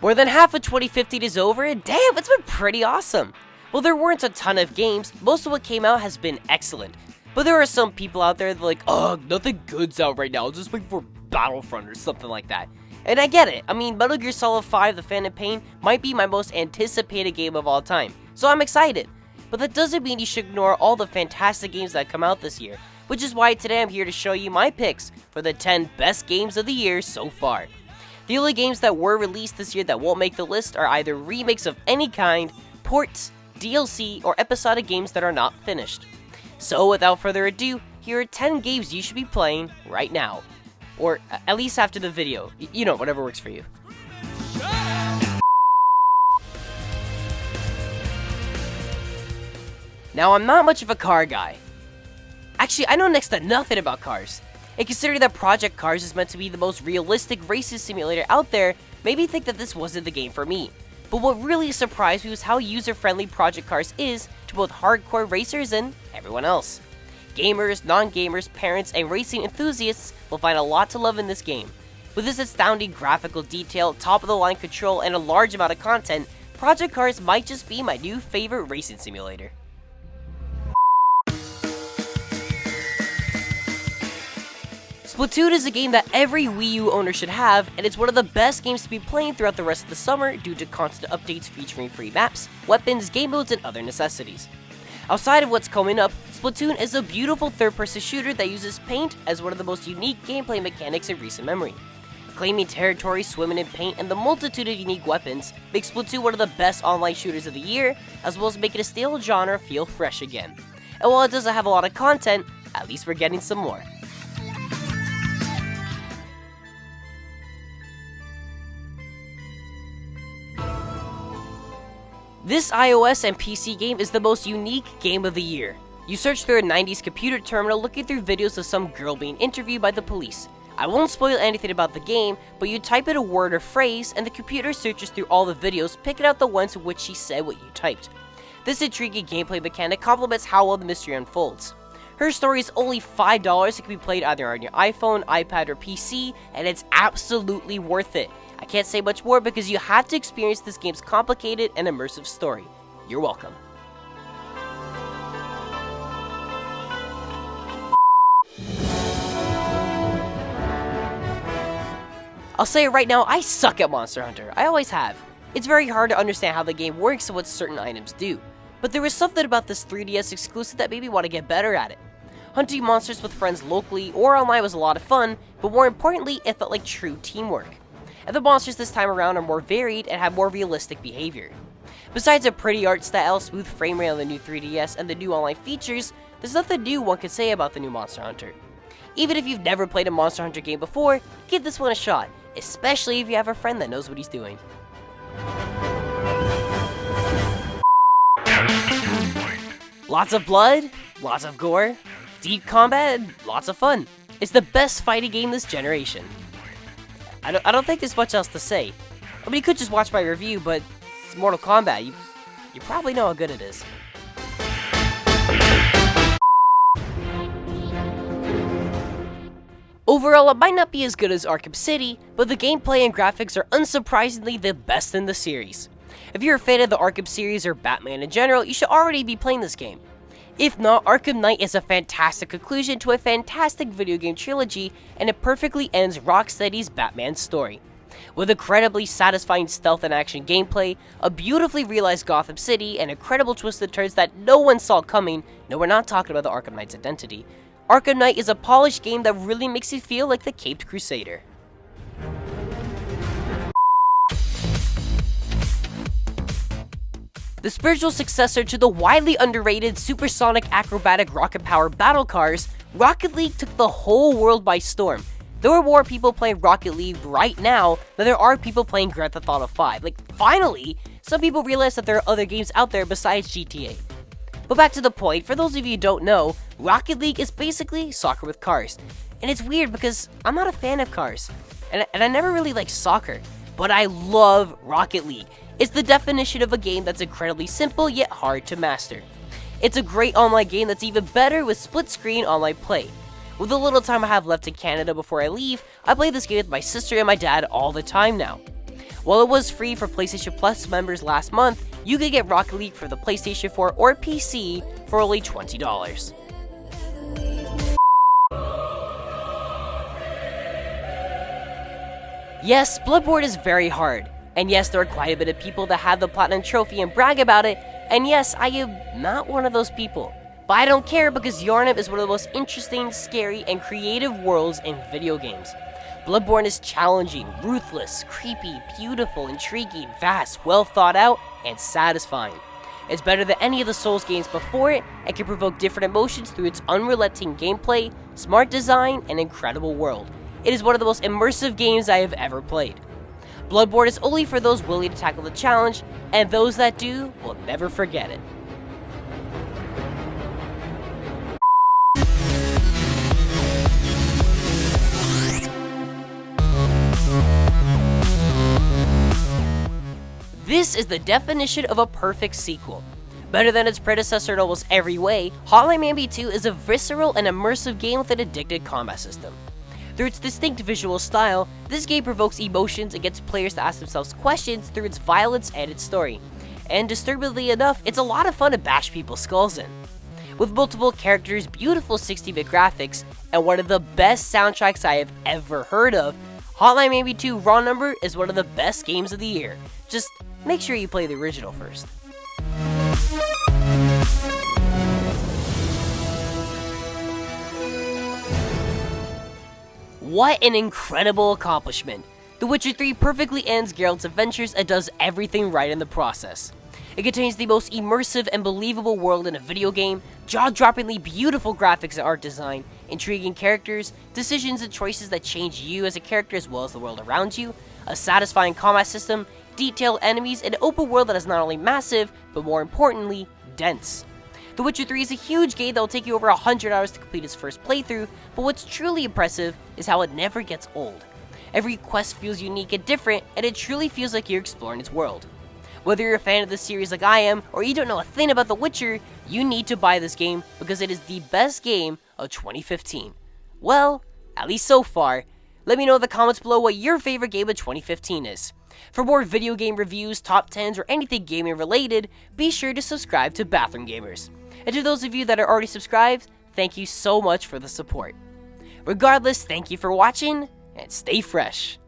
More than half of 2015 is over, and damn, it's been pretty awesome. Well, there weren't a ton of games, most of what came out has been excellent. But there are some people out there that are like, ugh, nothing good's out right now, just wait for Battlefront or something like that. And I get it. I mean, Metal Gear Solid 5: The Phantom Pain might be my most anticipated game of all time, so I'm excited. But that doesn't mean you should ignore all the fantastic games that come out this year, which is why today I'm here to show you my picks for the 10 best games of the year so far. The only games that were released this year that won't make the list are either remakes of any kind, ports, DLC, or episodic games that are not finished. So without further ado, here are 10 games you should be playing right now. Or at least after the video. You know, whatever works for you. Now, I'm not much of a car guy. Actually, I know next to nothing about cars. And considering that Project Cars is meant to be the most realistic racing simulator out there, made me think that this wasn't the game for me. But what really surprised me was how user-friendly Project Cars is to both hardcore racers and everyone else. Gamers, non-gamers, parents, and racing enthusiasts will find a lot to love in this game. With its astounding graphical detail, top-of-the-line control, and a large amount of content, Project Cars might just be my new favorite racing simulator. Splatoon is a game that every Wii U owner should have, and it's one of the best games to be playing throughout the rest of the summer due to constant updates featuring free maps, weapons, game modes, and other necessities. Outside of what's coming up, Splatoon is a beautiful third-person shooter that uses paint as one of the most unique gameplay mechanics in recent memory. Claiming territory, swimming in paint, and the multitude of unique weapons makes Splatoon one of the best online shooters of the year, as well as making a stale genre feel fresh again. And while it doesn't have a lot of content, at least we're getting some more. This iOS and PC game is the most unique game of the year. You search through a 90s computer terminal looking through videos of some girl being interviewed by the police. I won't spoil anything about the game, but you type in a word or phrase and the computer searches through all the videos, picking out the ones in which she said what you typed. This intriguing gameplay mechanic complements how well the mystery unfolds. Her story is only $5, it can be played either on your iPhone, iPad, or PC, and it's absolutely worth it. I can't say much more because you have to experience this game's complicated and immersive story. You're welcome. I'll say it right now, I suck at Monster Hunter. I always have. It's very hard to understand how the game works and what certain items do. But there was something about this 3DS exclusive that made me want to get better at it. Hunting monsters with friends locally or online was a lot of fun, but more importantly, it felt like true teamwork. And the monsters this time around are more varied and have more realistic behavior. Besides a pretty art style, smooth frame rate on the new 3DS, and the new online features, there's nothing new one could say about the new Monster Hunter. Even if you've never played a Monster Hunter game before, give this one a shot, especially if you have a friend that knows what he's doing. Lots of blood, lots of gore, deep combat, and lots of fun. It's the best fighting game this generation. I don't think there's much else to say. I mean, you could just watch my review, but it's Mortal Kombat. You probably know how good it is. Overall, it might not be as good as Arkham City, but the gameplay and graphics are unsurprisingly the best in the series. If you're a fan of the Arkham series or Batman in general, you should already be playing this game. If not, Arkham Knight is a fantastic conclusion to a fantastic video game trilogy, and it perfectly ends Rocksteady's Batman story. With incredibly satisfying stealth and action gameplay, a beautifully realized Gotham City, and incredible twists and turns that no one saw coming, no, we're not talking about the Arkham Knight's identity, Arkham Knight is a polished game that really makes you feel like the Caped Crusader. The spiritual successor to the widely underrated supersonic acrobatic rocket-powered battle cars, Rocket League took the whole world by storm. There are more people playing Rocket League right now than there are people playing Grand Theft Auto 5. Like, finally, some people realize that there are other games out there besides GTA. But back to the point, for those of you who don't know, Rocket League is basically soccer with cars. And it's weird because I'm not a fan of cars, and I never really liked soccer, but I love Rocket League. It's the definition of a game that's incredibly simple yet hard to master. It's a great online game that's even better with split-screen online play. With the little time I have left in Canada before I leave, I play this game with my sister and my dad all the time now. While it was free for PlayStation Plus members last month, you could get Rocket League for the PlayStation 4 or PC for only $20. Yes, Bloodborne is very hard, and yes, there are quite a bit of people that have the Platinum Trophy and brag about it, and yes, I am not one of those people. But I don't care because Yharnam is one of the most interesting, scary, and creative worlds in video games. Bloodborne is challenging, ruthless, creepy, beautiful, intriguing, vast, well thought out, and satisfying. It's better than any of the Souls games before it, and can provoke different emotions through its unrelenting gameplay, smart design, and incredible world. It is one of the most immersive games I have ever played. Bloodborne is only for those willing to tackle the challenge, and those that do will never forget it. This is the definition of a perfect sequel. Better than its predecessor in almost every way, Hotline Miami 2 is a visceral and immersive game with an addictive combat system. Through its distinct visual style, this game provokes emotions and gets players to ask themselves questions through its violence and its story. And disturbingly enough, it's a lot of fun to bash people's skulls in. With multiple characters, beautiful 60-bit graphics, and one of the best soundtracks I have ever heard of, Hotline Miami 2 Raw Number is one of the best games of the year. Just make sure you play the original first. What an incredible accomplishment! The Witcher 3 perfectly ends Geralt's adventures and does everything right in the process. It contains the most immersive and believable world in a video game, jaw-droppingly beautiful graphics and art design, intriguing characters, decisions and choices that change you as a character as well as the world around you, a satisfying combat system, detailed enemies, and an open world that is not only massive, but more importantly, dense. The Witcher 3 is a huge game that will take you over 100 hours to complete its first playthrough, but what's truly impressive is how it never gets old. Every quest feels unique and different, and it truly feels like you're exploring its world. Whether you're a fan of the series like I am, or you don't know a thing about The Witcher, you need to buy this game because it is the best game of 2015. Well, at least so far. Let me know in the comments below what your favorite game of 2015 is. For more video game reviews, top 10s, or anything gaming related, be sure to subscribe to Bathroom Gamers. And to those of you that are already subscribed, thank you so much for the support. Regardless, thank you for watching, and stay fresh.